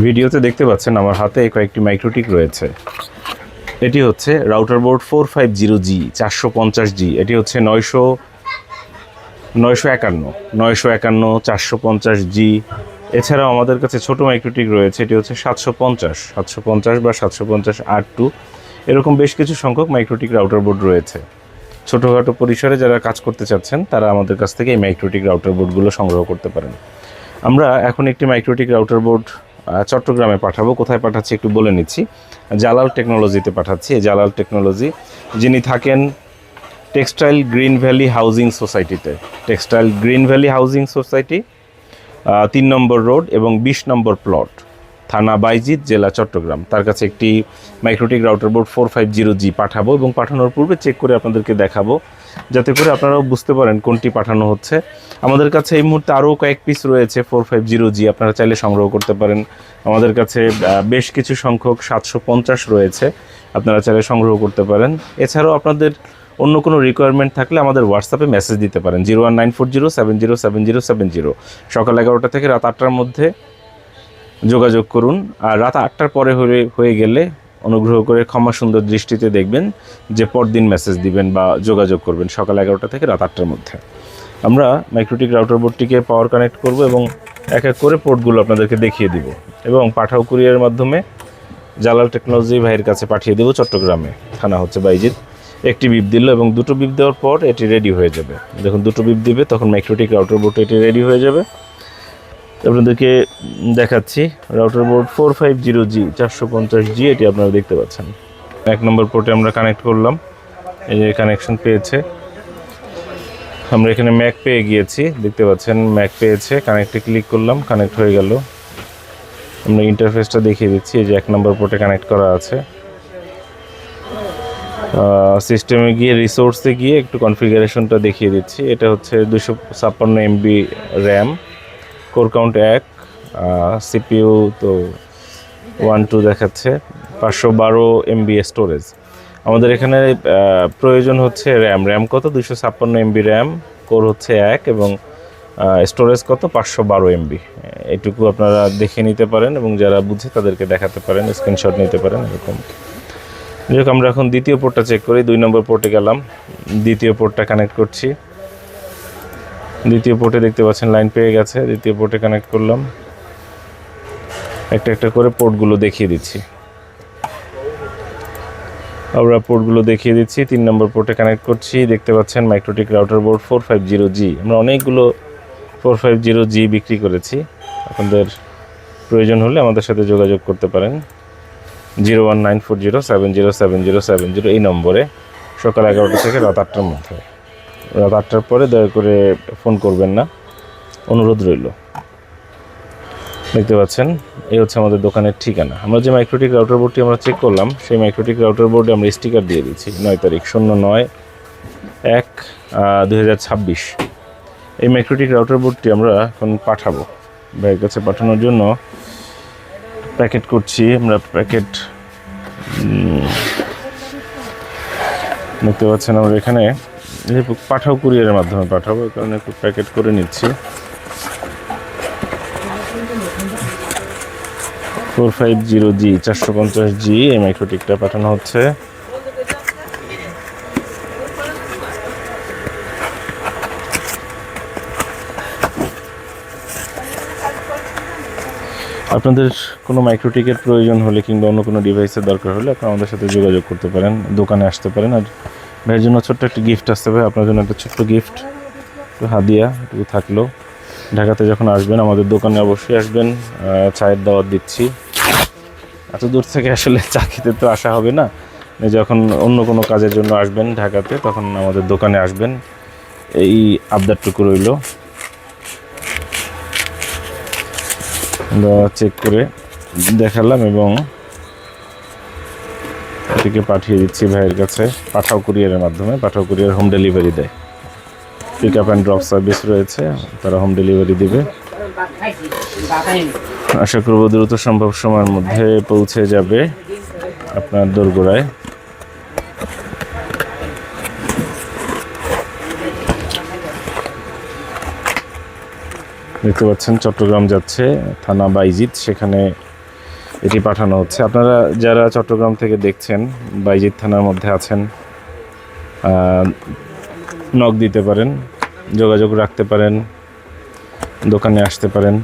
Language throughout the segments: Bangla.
ভিডিওতে দেখতে পাচ্ছেন আমার হাতে কয়েকটি মাইক্রোটিক রয়েছে। এটি হচ্ছে রাউটার বোর্ড 450G 450G। এটি হচ্ছে 951 450G। এছাড়াও আমাদের কাছে ছোট মাইক্রোটিক রয়েছে, এটি হচ্ছে 750 বা 750R2। এরকম বেশ কিছু সংখ্যক মাইক্রোটিক রাউটার বোর্ড রয়েছে। ছোটোখাটো পরিসরে যারা কাজ করতে চাচ্ছেন তারা আমাদের কাছ থেকে এই মাইক্রোটিক রাউটার বোর্ডগুলো সংগ্রহ করতে পারেন। আমরা এখন একটি মাইক্রোটিক রাউটার বোর্ড চট্টগ্রামে পাঠাবো। কোথায় পাঠাচ্ছি একটু বলে নিচ্ছি। জালাল টেকনোলজিতে পাঠাচ্ছি। এই জালাল টেকনোলজি, যিনি থাকেন টেক্সটাইল গ্রিন ভ্যালি হাউজিং সোসাইটিতে। Textile green valley housing society, 3 নম্বর রোড এবং 20 নম্বর প্লট, থানা বাইজিৎ, জেলা চট্টগ্রাম। তার কাছে একটি মাইক্রোটিক রাউটার বোর্ড 450G পাঠাবো এবং পাঠানোর পূর্বে চেক করে আপনাদেরকে দেখাবো, যাতে করে আপনারাও বুঝতে পারেন কোনটি পাঠানো হচ্ছে। আমাদের কাছে এই মুহূর্তে আরও কয়েক পিস রয়েছে 450G, আপনারা চাইলে সংগ্রহ করতে পারেন। আমাদের কাছে বেশ কিছু সংখ্যক 750 রয়েছে, আপনারা চাইলে সংগ্রহ করতে পারেন। এছাড়াও আপনাদের অন্য কোনো রিকোয়ারমেন্ট থাকলে আমাদের হোয়াটসঅ্যাপে মেসেজ দিতে পারেন 01940707070। সকাল 11টা থেকে রাত 8টার মধ্যে যোগাযোগ করুন। আর রাত 8টার পরে হয়ে গেলে অনুগ্রহ করে ক্ষমা সুন্দর দৃষ্টিতে দেখবেন যে পরদিন মেসেজ দিবেন বা যোগাযোগ করবেন সকাল 11টা থেকে রাত 8টার মধ্যে। আমরা মাইক্রোটিক রাউটার বোর্ডটিকে পাওয়ার কানেক্ট করব এবং এক এক করে পোর্টগুলো আপনাদেরকে দেখিয়ে দিব এবং পাঠাও কুরিয়ারের মাধ্যমে জালাল টেকনোলজি ভাইয়ের কাছে পাঠিয়ে দেব চট্টগ্রামে। থানা হচ্ছে বাইজিৎ। একটি বিপ দিল এবং দুটো বিপ দেওয়ার পর এটি রেডি হয়ে যাবে। যখন দুটো বিপ দিবে তখন মাইক্রোটিক রাউটার বোর্ড এটি রেডি হয়ে যাবে। আপনাদেরকে দেখাচ্ছি রাউটার বোর্ড 450G 450G, এটি আপনারা দেখতে পাচ্ছেন। 1 নম্বর পোর্টে আমরা কানেক্ট করলাম, এই যে কানেকশন পেয়েছে। আমরা এখানে ম্যাক পেয়ে গিয়েছি, দেখতে পাচ্ছেন ম্যাক পেয়েছে। কানেক্টে ক্লিক করলাম, কানেক্ট হয়ে গেল। আমরা ইন্টারফেসটা দেখিয়ে দিচ্ছি। এই যে 1 নম্বর পোর্টে কানেক্ট করা আছে। সিস্টেমে গিয়ে রিসোর্সে গিয়ে একটু কনফিগারেশনটা দেখিয়ে দিচ্ছি। এটা হচ্ছে 256 MB RAM, core count 1, CPU তো 1 2 দেখাচ্ছে, 512 MB স্টোরেজ। আমাদের এখানে প্রয়োজন হচ্ছে র্যাম কত, 256 MB র্যাম, কোর হচ্ছে 1 এবং স্টোরেজ কত, 512 MB। এটুকু আপনারা দেখে নিতে পারেন এবং যারা বুঝে তাদেরকে দেখাতে পারেন, স্ক্রিনশট নিতে পারেন এরকম। যাই হোক, আমরা এখন দ্বিতীয় পোর্টটা চেক করি। 2 নম্বর পোর্টে গেলাম, দ্বিতীয় পোর্টটা কানেক্ট করছি। দ্বিতীয় পোর্টে দেখতে পাচ্ছেন লাইন পেয়ে গেছে। দ্বিতীয় পোর্টে কানেক্ট করলাম, একটা একটা করে পোর্টগুলো দেখিয়ে দিচ্ছি। আমরা পোর্টগুলো দেখিয়ে দিচ্ছি। 3 নম্বর পোর্টে কানেক্ট করছি। দেখতে পাচ্ছেন মাইক্রোটিক রাউটার বোর্ড 450G। আমরা অনেকগুলো 450G বিক্রি করেছি। আপনাদের প্রয়োজন হলে আমাদের সাথে যোগাযোগ করতে পারেন 01940707070 এই নম্বরে, সকাল 11টা থেকে রাত 8টার মধ্যে। রাত 8টার পরে দয়া করে ফোন করবেন না, অনুরোধ রইল। দেখতে পাচ্ছেন এই হচ্ছে আমাদের দোকানের ঠিকানা। আমরা যে মাইক্রোটিক রাউটার বোর্ডটি আমরা চেক করলাম, সেই মাইক্রোটিক রাউটার বোর্ডে আমরা স্টিকার দিয়ে দিচ্ছি 9 তারিখ 09/1/2026। এই মাইক্রোটিক রাউটার বোর্ডটি আমরা এখন পাঠাবো ভাইয়ের কাছে। পাঠানোর জন্য প্যাকেট করছি আমরা। প্যাকেট দেখতে পাচ্ছেন আমরা এখানে পাঠাও কুরিয়ারের মাধ্যমে পাঠাবো, এই কারণে একটু প্যাকেট করে নিচ্ছি। 450G 450G এই মাইক্রোটিকটা পাঠানো হচ্ছে। আপনাদের কোনো মাইক্রোটিকের প্রয়োজন হলে কিংবা অন্য কোনো ডিভাইসের দরকার হলে আপনারা আমাদের সাথে যোগাযোগ করতে পারেন, দোকানে আসতে পারেন। আর ভাইয়ের জন্য ছোট্ট একটা গিফট আসতে হবে, আপনার জন্য একটা ছোট্ট গিফট, হাদিয়া এটুকু থাকলো। ঢাকাতে যখন আসবেন আমাদের দোকানে অবশ্যই আসবেন, চায়ের দাওয়াত দিচ্ছি। এত দূর থেকে আসলে চা খেতে তো আসা হবে না, যখন অন্য কোনো কাজের জন্য আসবেন ঢাকাতে তখন আমাদের দোকানে আসবেন, এই আবদারটুকু রইল। আমরা চেক করে দেখালাম এবং এটিকে পাঠিয়ে দিচ্ছি ভাইয়ের কাছে পাঠাও কুরিয়ারের মাধ্যমে। পাঠাও কুরিয়ার হোম ডেলিভারি দেয়, pick up and drop service রয়েছে, তারা হোম ডেলিভারি দিবে। আশা করব দ্রুত সম্ভব সময়ের মধ্যে পৌঁছে যাবে আপনার দোরগোড়ায়। দেখতে পাচ্ছেন চট্টগ্রাম যাচ্ছে, থানা বাইজিৎ, সেখানে এটি পাঠানো হচ্ছে। আপনারা যারা চট্টগ্রাম থেকে দেখছেন, বাইজিৎ থানার মধ্যে আছেন, নক দিতে পারেন, যোগাযোগ রাখতে পারেন, দোকানে আসতে পারেন।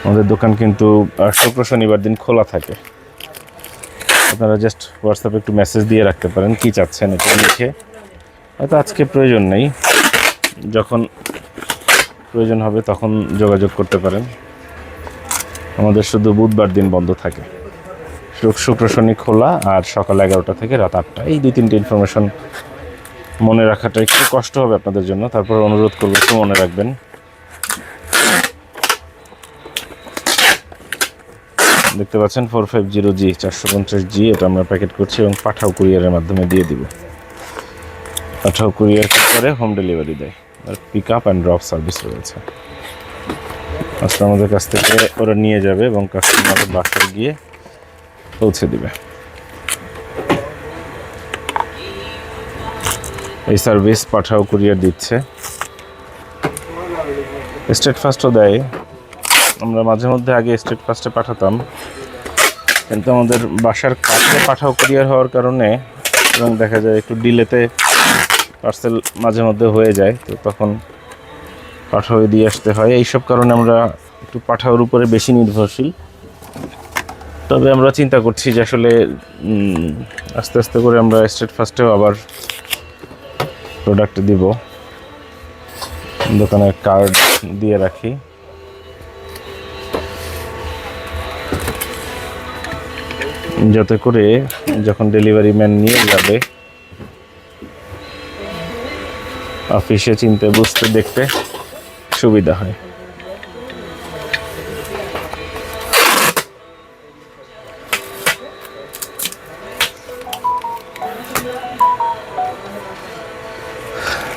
আমাদের দোকান কিন্তু শুক্র শনিবার দিন খোলা থাকে। আপনারা জাস্ট হোয়াটসঅ্যাপে একটু মেসেজ দিয়ে রাখতে পারেন কি চাচ্ছেন, এটা লিখে। হয়তো আজকে প্রয়োজন নেই, যখন প্রয়োজন হবে তখন যোগাযোগ করতে পারেন। আমাদের শুধু বুধবার দিন বন্ধ থাকে, শুক্র শনি খোলা, আর সকাল 11টা থেকে রাত 8টা। এই 2-3টে ইনফরমেশন মনে রাখাটা একটু কষ্ট হবে আপনাদের জন্য, তারপর অনুরোধ করবো একটু মনে রাখবেন। দেখতে পাচ্ছেন 450G 450G, এটা আমরা প্যাকেট করছি এবং পাঠাও কুরিয়ারের মাধ্যমে দিয়ে দিব। পাঠাও কুরিয়ার করে হোম ডেলিভারি দেয়, আর pick up and drop service রয়েছে। আজকে আমাদের কাছ থেকে ওরা নিয়ে যাবে এবং কাস্টমারের বাসায় গিয়ে পৌঁছে দিবে। এই সার্ভিস পাঠাও কুরিয়ার দিচ্ছে। স্টেট ফাস্টও দেয়। আমরা মাঝে মধ্যে আগে স্টেট ফাস্টে পাঠাতাম, কিন্তু আমাদের বাসার কাছে পাঠাও কুরিয়ার হওয়ার কারণে এবং দেখা যায় একটু ডিলেতে পার্সেল মাঝে মধ্যে হয়ে যায়, তো তখন পাঠাও দিয়ে আসতে হয়। এইসব কারণে আমরা একটু পাঠাওর উপরে বেশি নির্ভরশীল। তবে আমরা চিন্তা করছি যে আসলে আস্তে আস্তে করে আমরা স্টেট ফাস্টেও আবার প্রোডাক্ট দিব। দোকানের কার্ড দিয়ে রাখি, যাতে করে যখন ডেলিভারি ম্যান নিয়ে যাবে অফিসে চিনতে বুঝতে দেখতে সুবিধা হয়।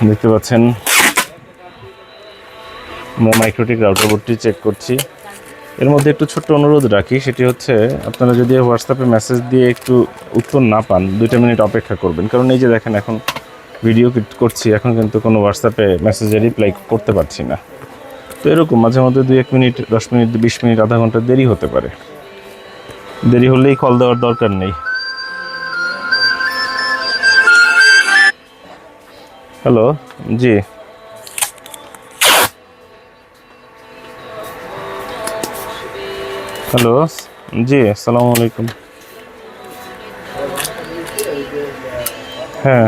দেখতে পাচ্ছেন আমরা মাইক্রোটিক রাউটার বোর্ডটি চেক করছি। এর মধ্যে একটু ছোট্ট অনুরোধ রাখি, সেটি হচ্ছে আপনারা যদি হোয়াটসঅ্যাপে মেসেজ দিয়ে একটু উত্তর না পান, 2টা মিনিট অপেক্ষা করবেন। কারণ এই যে দেখেন, এখন ভিডিও করছি, এখন কিন্তু কোনো হোয়াটসঅ্যাপে মেসেজে রিপ্লাই করতে পারছি না। তো এরকম মাঝে মধ্যে 2-1 মিনিট, 10 মিনিট, 20 মিনিট, আধা ঘন্টা দেরি হতে পারে। দেরি হলেই কল দেওয়ার দরকার নেই। হ্যালো, জি, হ্যালো, জি, আসসালামু আলাইকুম। হ্যাঁ,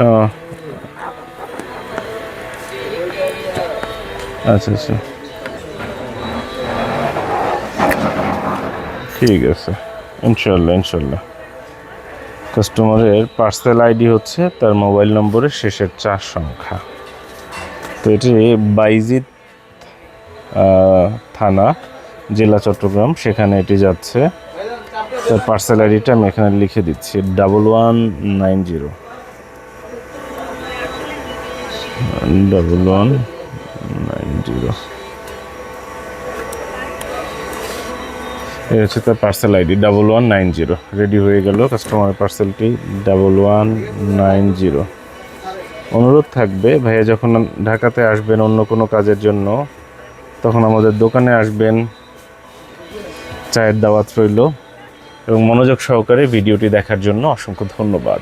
ও আচ্ছা আচ্ছা, ঠিক আছে, ইনশাল্লাহ ইনশাল্লাহ। কাস্টমারের পার্সেল আইডি হচ্ছে তার মোবাইল নম্বরের শেষের 4 সংখ্যা। তো এটি বাইজিৎ থানা, জেলা চট্টগ্রাম, সেখানে এটি যাচ্ছে। তার পার্সেল আইডিটা আমি এখানে লিখে দিচ্ছি, 1190 1190। এই হচ্ছে তার পার্সেল আইডি 1190। রেডি হয়ে গেল কাস্টমারের পার্সেলটি 1190। অনুরোধ থাকবে, ভাইয়া যখন ঢাকাতে আসবেন অন্য কোনো কাজের জন্য, তখন আমাদের দোকানে আসবেন। চায়ের দাওয়াত রইল, এবং মনোযোগ সহকারে ভিডিওটি দেখার জন্য অসংখ্য ধন্যবাদ।